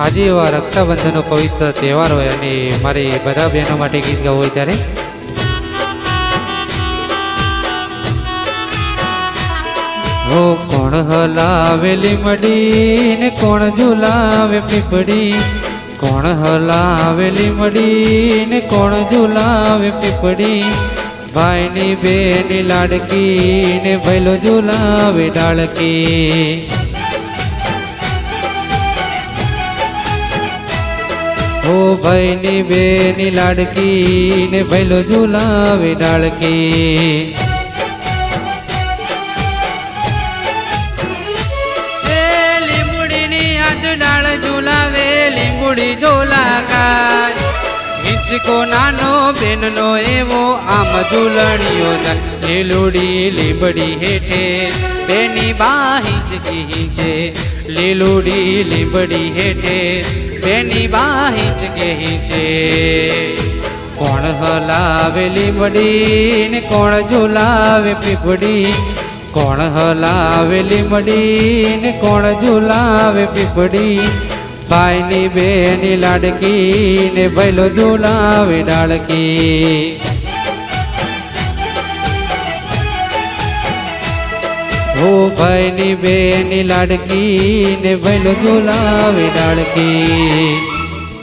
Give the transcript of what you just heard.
આજે એવા રક્ષાબંધનનો પવિત્ર તહેવાર હોય અને મારે બધા બહેનો માટે ગીત ગાવું હોય ત્યારે ઓ કોણ હલાવેલી મડી ને કોણ ઝુલાવે પીપડી, કોણ હલાવેલી મડી ને કોણ ઝુલાવે પીપડી, ભાઈની બેની લાડકી ને ભૈલો ઝુલાવે ડાળકી. ઓ ભાઈની બેની લાડકી ને ભૈલો ઝુલાવે ડાળકી. डाल झूलावे લીંબુડી ઝોલા કાય, હિંચકો નાનો બેનનો એવો આમ ઝૂલણીઓ જાય. લીલુડી લીંબડી હેઠે બેની બા હિંચકી હિંચે, લીલુડી લીંબડી હેઠે બેની બા હિંચકે હિંચે. કોણ હલાવે લીંબડી ને કોણ ઝૂલાવે પીપડી, કોણ હલાવે લીંબડી ને કોણ ઝૂલાવે પીપડી, ભાઈની બેની લાડકી ને ભૈલો ઝૂલાવે ડાળકી. ઓ ભાઈની બેની લાડકી ને ભૈલો ઝૂલાવે ડાળકી.